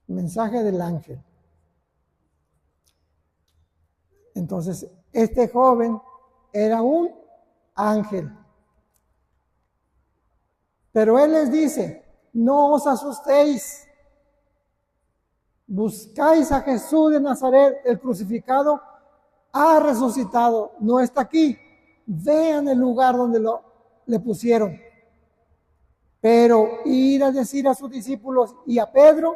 mensaje del ángel. Entonces, este joven era un ángel. Pero él les dice, no os asustéis. Buscáis a Jesús de Nazaret, el crucificado, ha resucitado, no está aquí. Vean el lugar donde le pusieron. Pero ir a decir a sus discípulos y a Pedro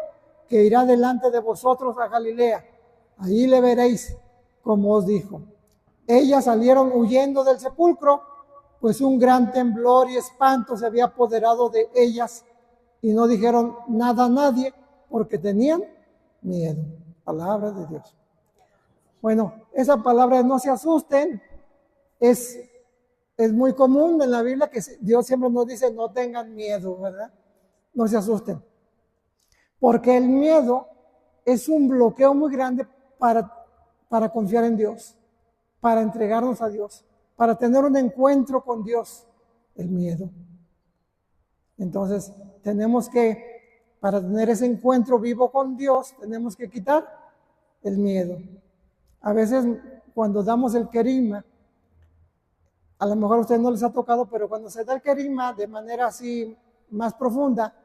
que irá delante de vosotros a Galilea. Allí le veréis, como os dijo. Ellas salieron huyendo del sepulcro, pues un gran temblor y espanto se había apoderado de ellas y no dijeron nada a nadie porque tenían miedo. Palabra de Dios. Bueno, esa palabra de no se asusten es muy común en la Biblia, que Dios siempre nos dice no tengan miedo, ¿verdad? No se asusten. Porque el miedo es un bloqueo muy grande para confiar en Dios, para entregarnos a Dios, para tener un encuentro con Dios, el miedo. Entonces, tenemos que, para tener ese encuentro vivo con Dios, tenemos que quitar el miedo. A veces, cuando damos el querigma, a lo mejor a ustedes no les ha tocado, pero cuando se da el querigma de manera así más profunda,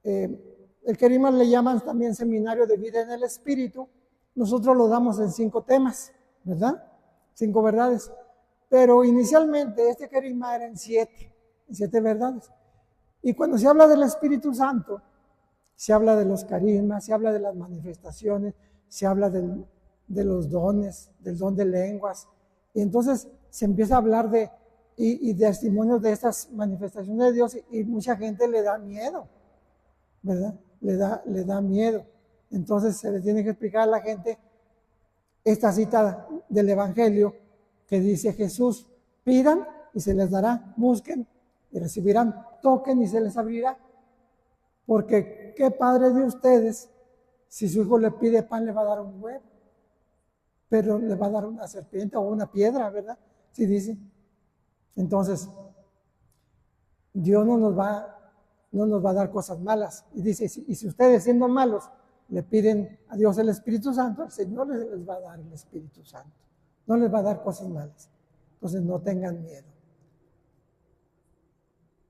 el querigma le llaman también seminario de vida en el Espíritu. Nosotros lo damos en 5 temas, ¿verdad? 5 verdades. Pero inicialmente este querigma era en 7 verdades. Y cuando se habla del Espíritu Santo, se habla de los carismas, se habla de las manifestaciones, se habla de los dones, del don de lenguas. Y entonces se empieza a hablar de testimonios de estas manifestaciones de Dios y mucha gente le da miedo, ¿verdad? Le da miedo. Entonces se le tiene que explicar a la gente esta cita del Evangelio que dice Jesús, pidan y se les dará, busquen y recibirán, toquen y se les abrirá. Porque qué padre de ustedes, si su hijo le pide pan le va a dar un huevo, pero le va a dar una serpiente o una piedra, ¿verdad? Sí dice. Entonces, Dios no nos va a dar cosas malas. Y dice, y si ustedes siendo malos le piden a Dios el Espíritu Santo, el Señor les va a dar el Espíritu Santo. No les va a dar cosas malas. Entonces no tengan miedo.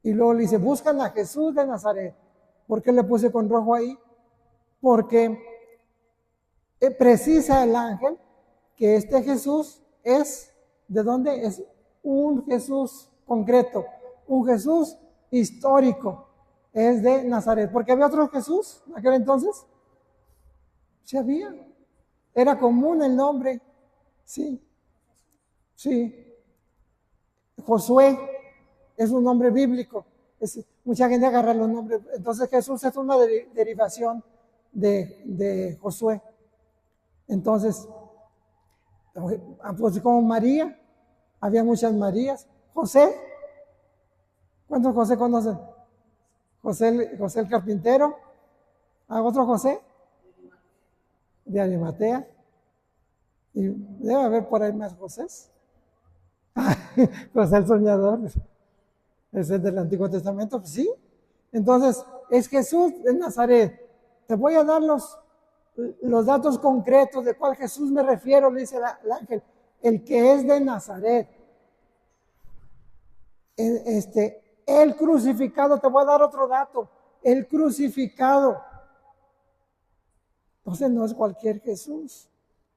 Y luego le dice, buscan a Jesús de Nazaret. ¿Por qué le puse con rojo ahí? Porque precisa el ángel que este Jesús es, ¿de dónde? Es un Jesús concreto, un Jesús histórico, es de Nazaret. Porque había otro Jesús en aquel entonces. Sí había. Era común el nombre. Sí. Josué es un nombre bíblico. Mucha gente agarra los nombres. Entonces Jesús es una derivación de Josué. Entonces, pues como María, había muchas Marías. José, ¿cuántos José conocen? José el carpintero. ¿Otro José? De Arimatea. Y debe haber por ahí más Josés. José el soñador. Ese es del Antiguo Testamento, pues sí. Entonces, es Jesús de Nazaret. Te voy a dar los datos concretos de cuál Jesús me refiero, le dice el ángel. El que es de Nazaret. El crucificado, te voy a dar otro dato. El crucificado. Entonces no es cualquier Jesús.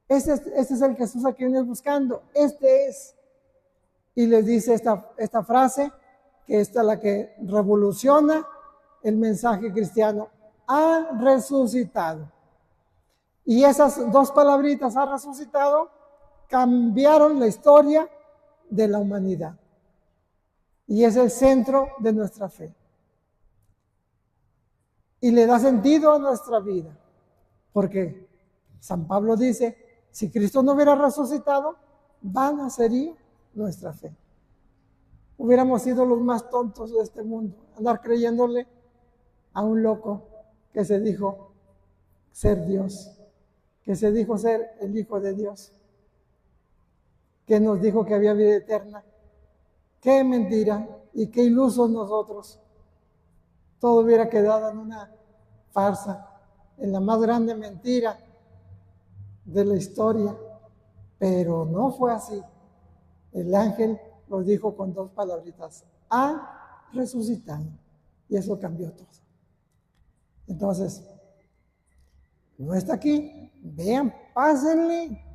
Este es el Jesús a quien vienes buscando. Este es. Y les dice esta frase, que esta es la que revoluciona el mensaje cristiano. Ha resucitado. Y esas 2 palabritas, ha resucitado, cambiaron la historia de la humanidad. Y es el centro de nuestra fe. Y le da sentido a nuestra vida. Porque San Pablo dice, si Cristo no hubiera resucitado, vana sería nuestra fe. Hubiéramos sido los más tontos de este mundo, andar creyéndole a un loco que se dijo ser Dios, que se dijo ser el Hijo de Dios, que nos dijo que había vida eterna. Qué mentira y qué ilusos nosotros. Todo hubiera quedado en una farsa, en la más grande mentira de la historia, pero no fue así. El ángel los dijo con dos palabritas: ha resucitado. Y eso cambió todo. Entonces, no está aquí. Vean, pásenle,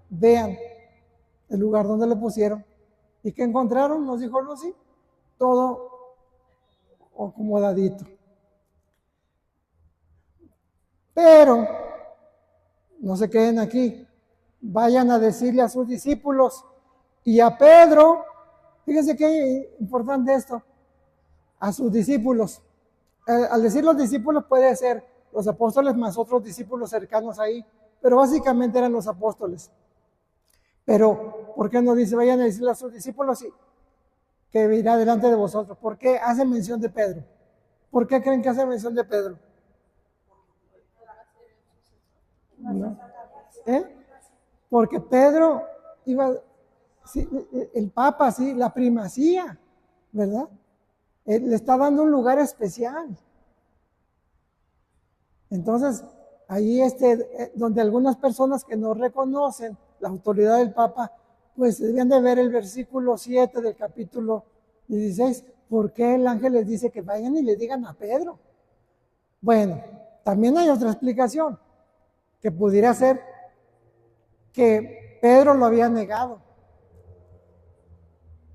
vean el lugar donde lo pusieron. ¿Y qué encontraron? Nos dijo Lucy. Todo acomodadito. Pero no se queden aquí. Vayan a decirle a sus discípulos y a Pedro. Fíjense qué importante esto. A sus discípulos. Al decir los discípulos puede ser los apóstoles más otros discípulos cercanos ahí, pero básicamente eran los apóstoles. Pero, ¿por qué no dice vayan a decirle a sus discípulos que irá delante de vosotros? ¿Por qué hace mención de Pedro? ¿Por qué creen que hace mención de Pedro? ¿No? Porque Pedro iba, sí, el Papa, sí, la primacía, ¿verdad? Le está dando un lugar especial. Entonces, ahí donde algunas personas que no reconocen la autoridad del Papa, pues debían de ver el versículo 7 del capítulo 16, ¿por qué el ángel les dice que vayan y le digan a Pedro? Bueno, también hay otra explicación, que pudiera ser que Pedro lo había negado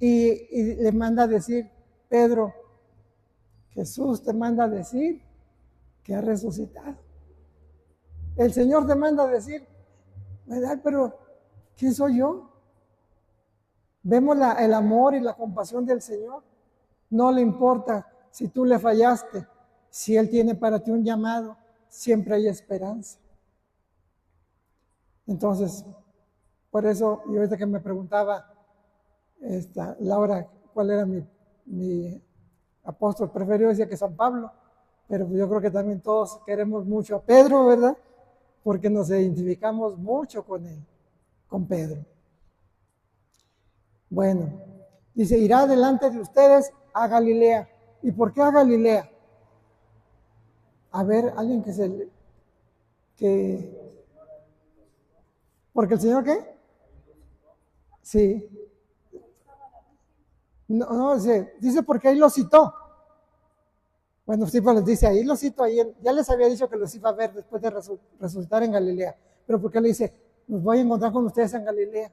y le manda a decir: Pedro, Jesús te manda a decir que ha resucitado. El Señor te manda a decir, ¿verdad? Pero ¿quién soy yo? Vemos el amor y la compasión del Señor. No le importa si tú le fallaste, si Él tiene para ti un llamado, siempre hay esperanza. Entonces, por eso, y ahorita que me preguntaba Laura cuál era mi apóstol preferido, decía que San Pablo, pero yo creo que también todos queremos mucho a Pedro, ¿verdad? Porque nos identificamos mucho con él, con Pedro. Bueno, dice, irá delante de ustedes a Galilea. ¿Y por qué a Galilea? A ver, alguien ¿porque el Señor qué? Sí. No, dice porque ahí lo citó. Bueno, sí, pues les dice, ahí lo cito, ahí ya les había dicho que los iba a ver después de resucitar en Galilea. Pero porque le dice, nos voy a encontrar con ustedes en Galilea.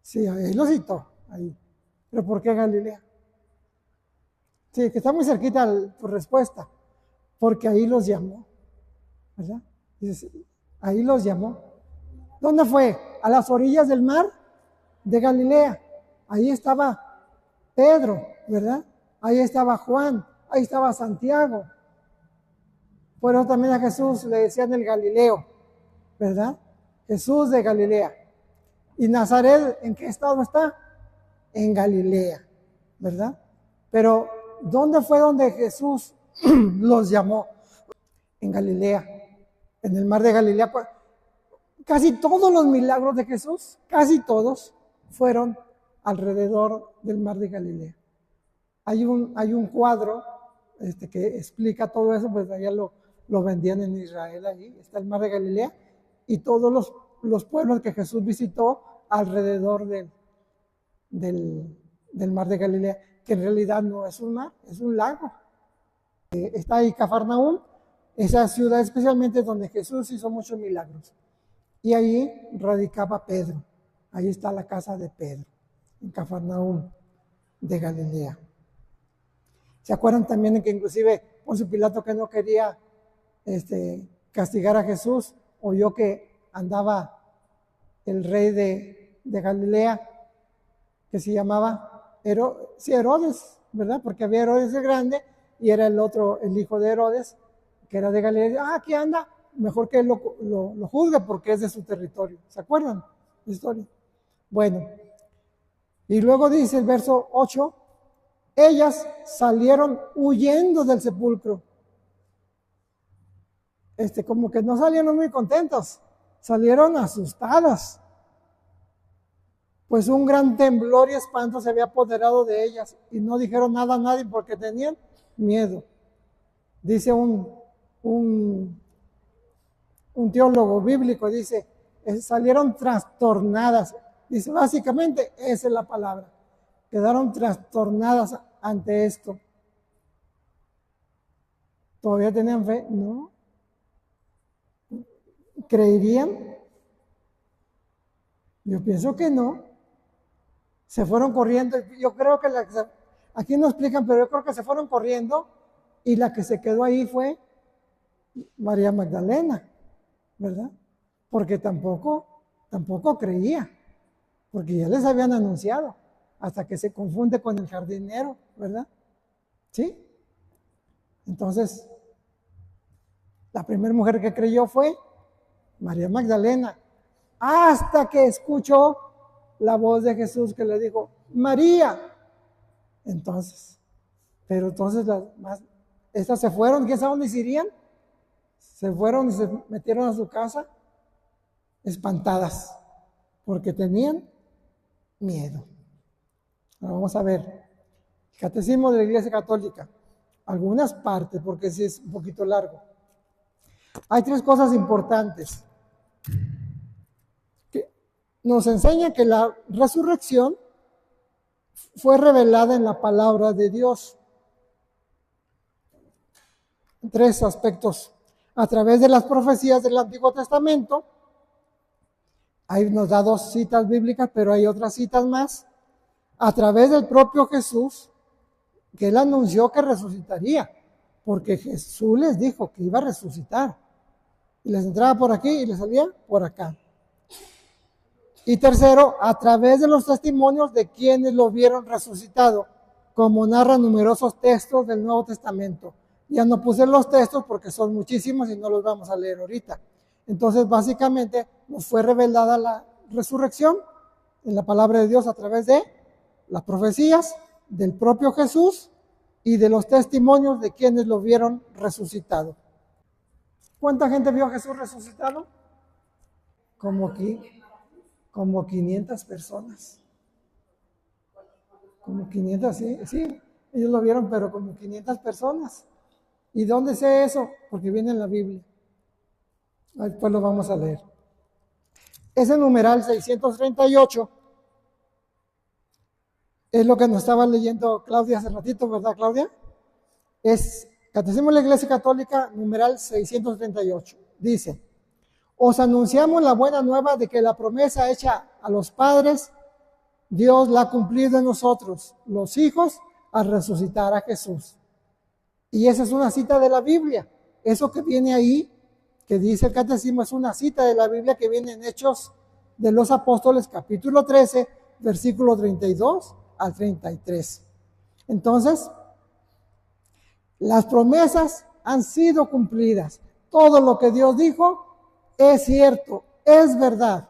Sí, ahí lo citó, ahí. Pero ¿por qué Galilea? Sí, que está muy cerquita tu respuesta. Porque ahí los llamó, ¿verdad? Dice, ahí los llamó. ¿Dónde fue? A las orillas del mar de Galilea. Ahí estaba Pedro, ¿verdad? Ahí estaba Juan, ahí estaba Santiago. Por eso también a Jesús le decían el Galileo, ¿verdad? Jesús de Galilea. ¿Y Nazaret en qué estado está? En Galilea, ¿verdad? Pero ¿dónde fue donde Jesús los llamó? En Galilea, en el mar de Galilea. Casi todos los milagros de Jesús, casi todos, fueron alrededor del mar de Galilea. Hay un cuadro que explica todo eso, pues allá lo vendían en Israel, allí está el mar de Galilea, y todos los pueblos que Jesús visitó alrededor del mar de Galilea, que en realidad no es un mar, es un lago. Está ahí Cafarnaúm, esa ciudad especialmente donde Jesús hizo muchos milagros. Y ahí radicaba Pedro, ahí está la casa de Pedro, en Cafarnaúm de Galilea. ¿Se acuerdan también de que inclusive Poncio Pilato, que no quería castigar a Jesús, oyó que andaba el rey de Galilea, que se llamaba Herodes, ¿verdad? Porque había Herodes el Grande y era el hijo de Herodes, que era de Galilea. Aquí anda, mejor que él lo juzgue porque es de su territorio. ¿Se acuerdan la historia? Bueno, y luego dice el verso 8, ellas salieron huyendo del sepulcro. Como que no salieron muy contentos, salieron asustadas, pues un gran temblor y espanto se había apoderado de ellas y no dijeron nada a nadie porque tenían miedo. Dice un un teólogo bíblico, dice, salieron trastornadas. Dice, básicamente, esa es la palabra. Quedaron trastornadas ante esto. ¿Todavía tenían fe? No. ¿Creerían? Yo pienso que no. Se fueron corriendo. Yo creo que aquí no explican, pero yo creo que se fueron corriendo y la que se quedó ahí fue María Magdalena, ¿verdad? Porque tampoco creía, porque ya les habían anunciado, hasta que se confunde con el jardinero, ¿verdad? ¿Sí? Entonces, la primera mujer que creyó fue María Magdalena, hasta que escuchó la voz de Jesús que le dijo, María. Entonces, pero entonces estas se fueron, ¿quién sabe dónde se irían? Se fueron y se metieron a su casa espantadas, porque tenían miedo. Ahora vamos a ver, el Catecismo de la Iglesia Católica, algunas partes, porque sí es un poquito largo. Hay 3 cosas importantes. Que nos enseña que la resurrección fue revelada en la palabra de Dios. 3 aspectos. A través de las profecías del Antiguo Testamento, ahí nos da 2 citas bíblicas, pero hay otras citas más. A través del propio Jesús, que él anunció que resucitaría, porque Jesús les dijo que iba a resucitar. Y les entraba por aquí y les salía por acá. Y tercero, a través de los testimonios de quienes lo vieron resucitado, como narran numerosos textos del Nuevo Testamento. Ya no puse los textos porque son muchísimos y no los vamos a leer ahorita. Entonces, básicamente, nos fue revelada la resurrección en la palabra de Dios a través de las profecías del propio Jesús y de los testimonios de quienes lo vieron resucitado. ¿Cuánta gente vio a Jesús resucitado? Como 500 personas. Como 500, sí, ellos lo vieron, pero como 500 personas. ¿Y dónde sé eso? Porque viene en la Biblia. Después lo vamos a leer. Ese numeral 638 es lo que nos estaba leyendo Claudia hace ratito, ¿verdad, Claudia? Es Catecismo de la Iglesia Católica, numeral 638. Dice, os anunciamos la buena nueva de que la promesa hecha a los padres, Dios la ha cumplido en nosotros, los hijos, al resucitar a Jesús. Y esa es una cita de la Biblia. Eso que viene ahí, que dice el Catecismo, es una cita de la Biblia que viene en Hechos de los Apóstoles, capítulo 13, versículo 32 al 33. Entonces, las promesas han sido cumplidas. Todo lo que Dios dijo es cierto, es verdad.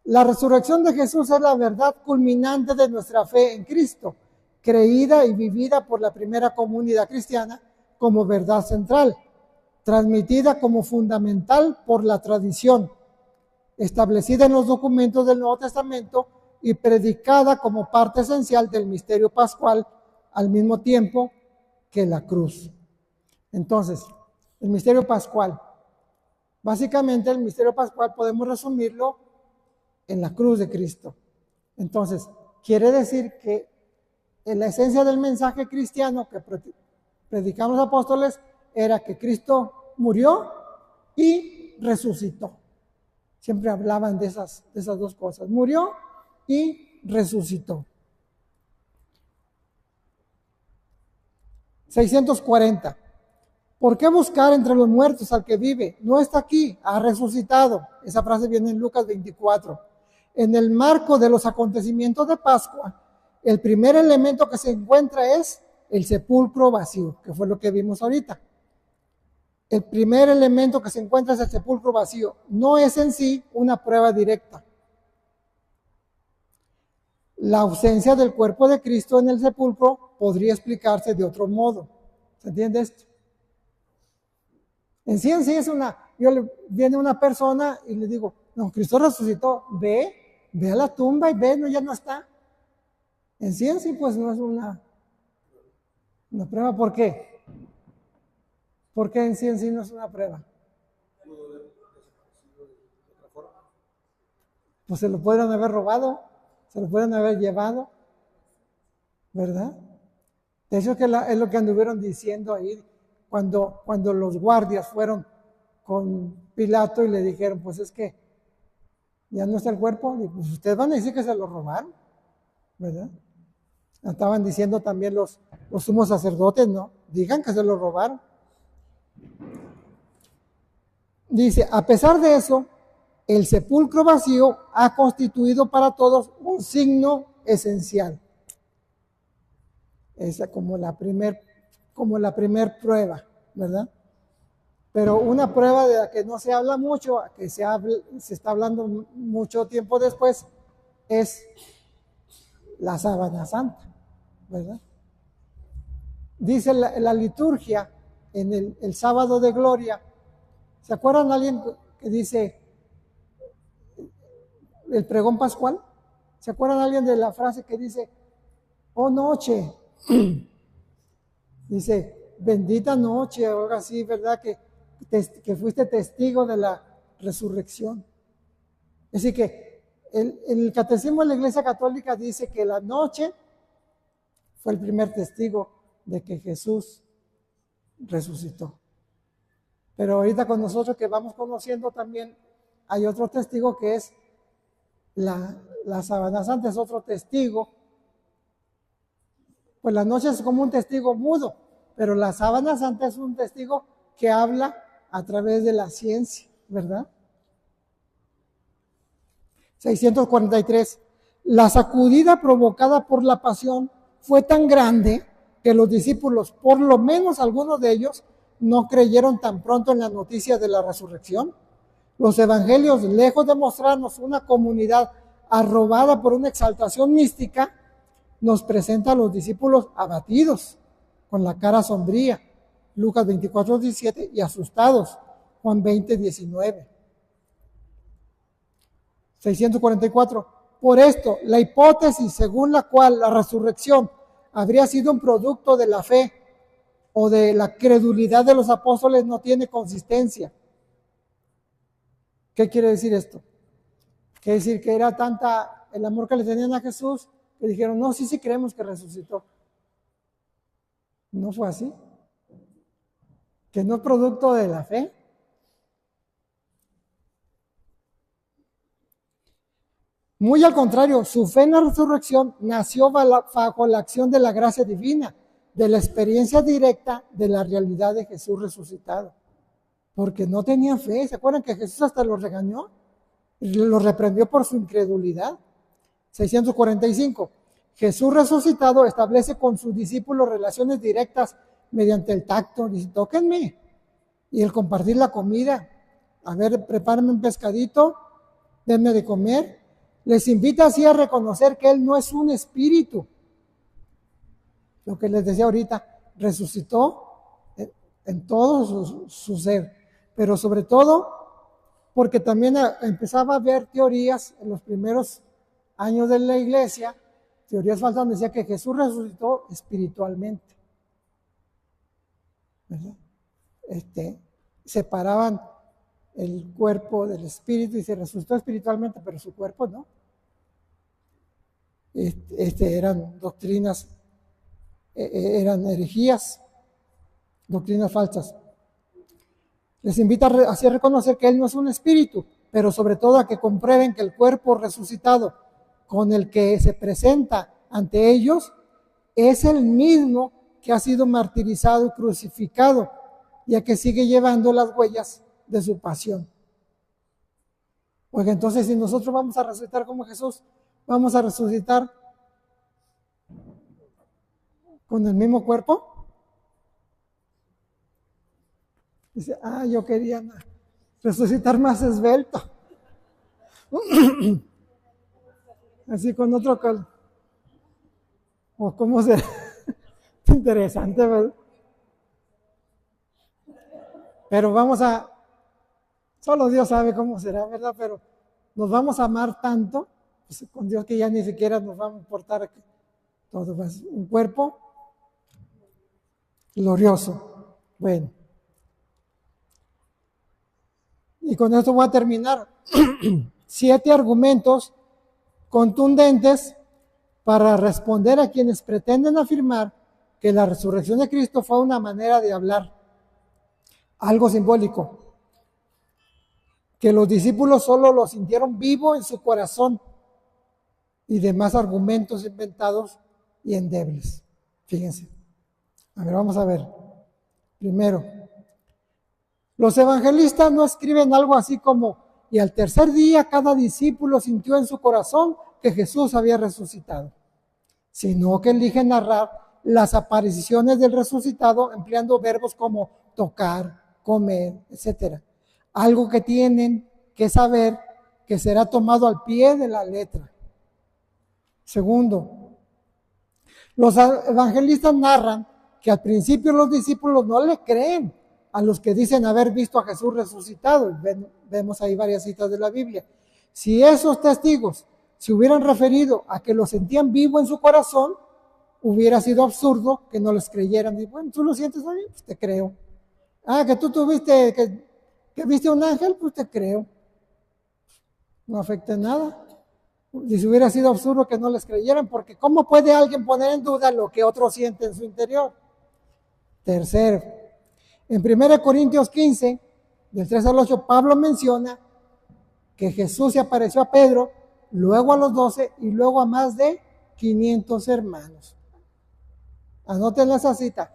La resurrección de Jesús es la verdad culminante de nuestra fe en Cristo, creída y vivida por la primera comunidad cristiana como verdad central, transmitida como fundamental por la tradición, establecida en los documentos del Nuevo Testamento y predicada como parte esencial del misterio pascual al mismo tiempo que la cruz. Entonces, el misterio pascual, básicamente el misterio pascual podemos resumirlo en la cruz de Cristo. Entonces, quiere decir que en la esencia del mensaje cristiano que predicamos los apóstoles era que Cristo murió y resucitó. Siempre hablaban de esas 2 cosas. Murió y resucitó. 640. ¿Por qué buscar entre los muertos al que vive? No está aquí, ha resucitado. Esa frase viene en Lucas 24. En el marco de los acontecimientos de Pascua, el primer elemento que se encuentra es el sepulcro vacío, que fue lo que vimos ahorita. El primer elemento que se encuentra es el sepulcro vacío. No es en sí una prueba directa. La ausencia del cuerpo de Cristo en el sepulcro podría explicarse de otro modo. ¿Se entiende esto? En sí es viene una persona y le digo, no, Cristo resucitó, ve a la tumba y ve, no, ya no está. En sí, pues no es una prueba. ¿Por qué? ¿Por qué en sí no es una prueba? Pues se lo pudieron haber robado, se lo pudieron haber llevado, ¿verdad? De hecho, es lo que anduvieron diciendo ahí cuando los guardias fueron con Pilato y le dijeron, pues es que ya no está el cuerpo, y pues ustedes van a decir que se lo robaron, ¿verdad? Estaban diciendo también los sumos sacerdotes, no, digan que se lo robaron. Dice, a pesar de eso, el sepulcro vacío ha constituido para todos un signo esencial. Esa como la primer prueba, ¿verdad? Pero una prueba de la que no se habla mucho, que se está hablando mucho tiempo después, es la sábana santa, ¿verdad? Dice la liturgia en el sábado de gloria. ¿Se acuerdan alguien que dice el pregón pascual? ¿Se acuerdan alguien de la frase que dice, oh noche? Dice, bendita noche, o algo así, ¿verdad? Que fuiste testigo de la resurrección. Es decir, que el catecismo de la Iglesia Católica dice que la noche fue el primer testigo de que Jesús resucitó. Pero ahorita con nosotros que vamos conociendo también hay otro testigo que es la sábana santa, es otro testigo. Pues la noche es como un testigo mudo, pero la sábana santa es un testigo que habla a través de la ciencia, ¿verdad? 643. La sacudida provocada por la pasión fue tan grande que los discípulos, por lo menos algunos de ellos, no creyeron tan pronto en la noticia de la resurrección. Los evangelios, lejos de mostrarnos una comunidad arrobada por una exaltación mística, nos presenta a los discípulos abatidos, con la cara sombría, Lucas 24:17, y asustados, Juan 20:19. 644. Por esto, la hipótesis según la cual la resurrección habría sido un producto de la fe o de la credulidad de los apóstoles no tiene consistencia. ¿Qué quiere decir esto? Quiere decir que era tanta el amor que le tenían a Jesús que dijeron, no, sí creemos que resucitó. No fue así. Que no es producto de la fe. Muy al contrario, su fe en la resurrección nació bajo la acción de la gracia divina, de la experiencia directa de la realidad de Jesús resucitado. Porque no tenían fe. ¿Se acuerdan que Jesús hasta los regañó? Lo reprendió por su incredulidad. 645. Jesús resucitado establece con sus discípulos relaciones directas mediante el tacto. Dice, tóquenme. Y el compartir la comida. A ver, prepárenme un pescadito, denme de comer. Les invita así a reconocer que Él no es un espíritu. Lo que les decía ahorita, resucitó en todo su ser. Pero sobre todo, porque también empezaba a haber teorías en los primeros años de la iglesia, teorías falsas, decía que Jesús resucitó espiritualmente. ¿Verdad? Separaban el cuerpo del espíritu y se resucitó espiritualmente, pero su cuerpo no. Eran doctrinas, eran herejías, doctrinas falsas. Les invita así a reconocer que Él no es un espíritu, pero sobre todo a que comprueben que el cuerpo resucitado con el que se presenta ante ellos es el mismo que ha sido martirizado y crucificado, ya que sigue llevando las huellas de su pasión. Porque entonces si nosotros vamos a resucitar como Jesús, vamos a resucitar con el mismo cuerpo. Dice, yo quería resucitar más esbelto. Así con otro color. O cómo será. Interesante, ¿verdad? Pero solo Dios sabe cómo será, ¿verdad? Pero nos vamos a amar tanto, pues, con Dios, que ya ni siquiera nos va a importar todo. Es un cuerpo glorioso. Bueno. y con esto voy a terminar, 7 argumentos contundentes para responder a quienes pretenden afirmar que la resurrección de Cristo fue una manera de hablar, algo simbólico, que los discípulos solo lo sintieron vivo en su corazón, y demás argumentos inventados y endebles. Fíjense. A ver, vamos a ver. Primero, los evangelistas no escriben algo así como, y al tercer día cada discípulo sintió en su corazón que Jesús había resucitado, sino que eligen narrar las apariciones del resucitado empleando verbos como tocar, comer, etc. Algo que tienen que saber que será tomado al pie de la letra. Segundo, los evangelistas narran que al principio los discípulos no le creen a los que dicen haber visto a Jesús resucitado. Vemos ahí varias citas de la Biblia. Si esos testigos se hubieran referido a que lo sentían vivo en su corazón, hubiera sido absurdo que no les creyeran. Y bueno, ¿tú lo sientes bien? Pues te creo. Ah, que tú tuviste, que viste un ángel, pues te creo. No afecta en nada. Si hubiera sido absurdo que no les creyeran, porque ¿cómo puede alguien poner en duda lo que otro siente en su interior? Tercero, en 1 Corintios 15, del 3 al 8, Pablo menciona que Jesús se apareció a Pedro, luego a los 12 y luego a más de 500 hermanos. Anoten esa cita,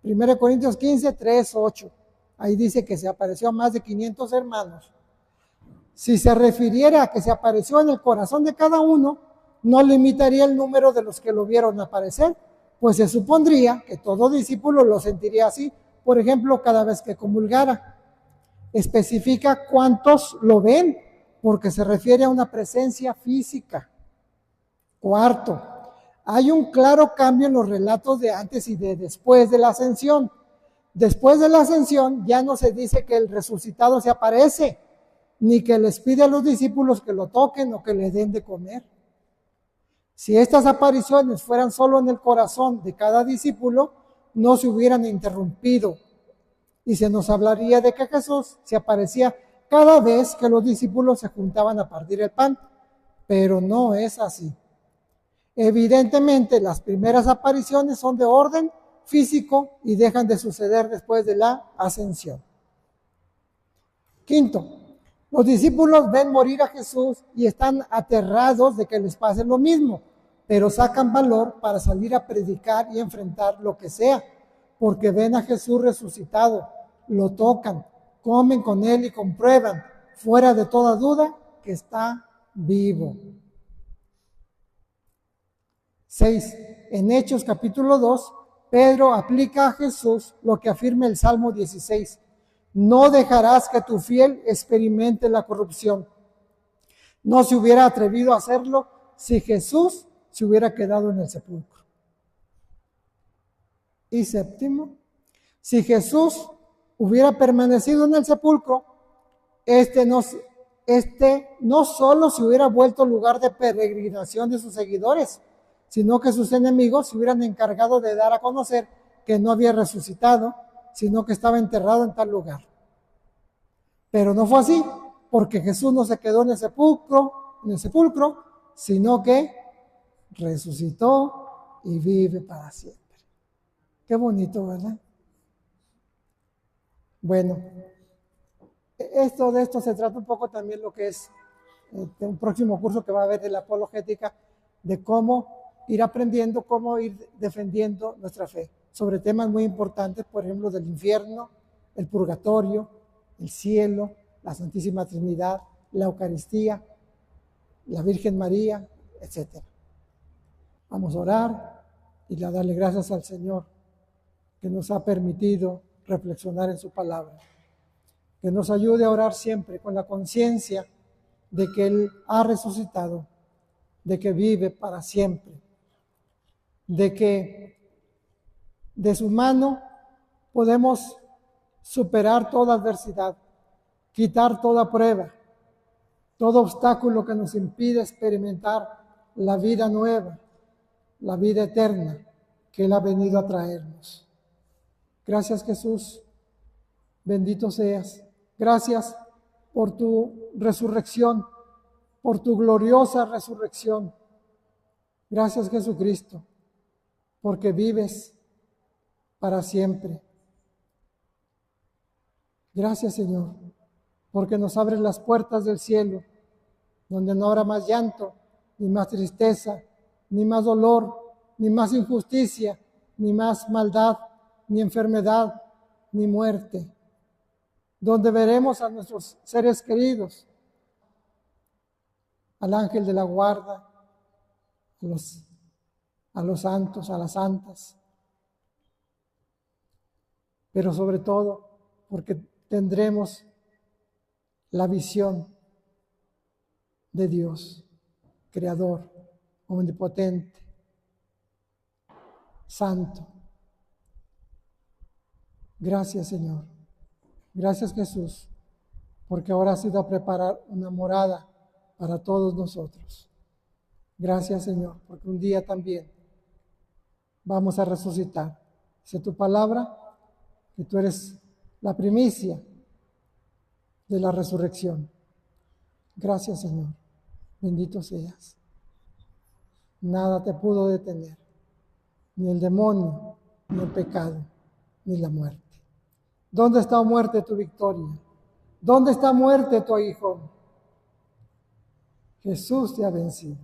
1 Corintios 15, 3, 8. Ahí dice que se apareció a más de 500 hermanos. Si se refiriera a que se apareció en el corazón de cada uno, no limitaría el número de los que lo vieron aparecer, pues se supondría que todo discípulo lo sentiría así, por ejemplo, cada vez que comulgara. Especifica cuántos lo ven, porque se refiere a una presencia física. Cuarto, hay un claro cambio en los relatos de antes y de después de la ascensión. Después de la ascensión ya no se dice que el resucitado se aparece, ni que les pide a los discípulos que lo toquen o que le den de comer. Si estas apariciones fueran solo en el corazón de cada discípulo, no se hubieran interrumpido y se nos hablaría de que Jesús se aparecía cada vez que los discípulos se juntaban a partir el pan, pero no es así. Evidentemente, las primeras apariciones son de orden físico y dejan de suceder después de la ascensión. Quinto, los discípulos ven morir a Jesús y están aterrados de que les pase lo mismo, pero sacan valor para salir a predicar y enfrentar lo que sea, porque ven a Jesús resucitado, lo tocan, comen con él y comprueban, fuera de toda duda, que está vivo. 6. En Hechos capítulo 2, Pedro aplica a Jesús lo que afirma el Salmo 16. No dejarás que tu fiel experimente la corrupción. No se hubiera atrevido a hacerlo si Jesús se hubiera quedado en el sepulcro. Y séptimo, si Jesús hubiera permanecido en el sepulcro, este no solo se hubiera vuelto lugar de peregrinación de sus seguidores, sino que sus enemigos se hubieran encargado de dar a conocer que no había resucitado, sino que estaba enterrado en tal lugar. Pero no fue así, porque Jesús no se quedó en el sepulcro, sino que resucitó y vive para siempre. Qué bonito, ¿verdad? Bueno, de esto se trata un poco también lo que es un próximo curso que va a haber de la apologética, de cómo ir aprendiendo, cómo ir defendiendo nuestra fe, sobre temas muy importantes, por ejemplo, del infierno, el purgatorio, el cielo, la Santísima Trinidad, la Eucaristía, la Virgen María, etc. Vamos a orar y a darle gracias al Señor que nos ha permitido reflexionar en su palabra. Que nos ayude a orar siempre con la conciencia de que Él ha resucitado, de que vive para siempre, de que de su mano podemos superar toda adversidad, quitar toda prueba, todo obstáculo que nos impide experimentar la vida nueva, la vida eterna que Él ha venido a traernos. Gracias, Jesús, bendito seas. Gracias por tu resurrección, por tu gloriosa resurrección. Gracias, Jesucristo, porque vives para siempre. Gracias, Señor, porque nos abres las puertas del cielo, donde no habrá más llanto, ni más tristeza, ni más dolor, ni más injusticia, ni más maldad, ni enfermedad, ni muerte, donde veremos a nuestros seres queridos, al ángel de la guarda, a los santos, a las santas, pero sobre todo porque tendremos la visión de Dios, Creador, omnipotente, santo. Gracias, Señor. Gracias, Jesús, porque ahora has ido a preparar una morada para todos nosotros. Gracias, Señor, porque un día también vamos a resucitar. Dice tu palabra que tú eres la primicia de la resurrección. Gracias, Señor. Bendito seas. Nada te pudo detener, ni el demonio, ni el pecado, ni la muerte. ¿Dónde está, muerte, tu victoria? ¿Dónde está, muerte, tu aguijón? Jesús te ha vencido.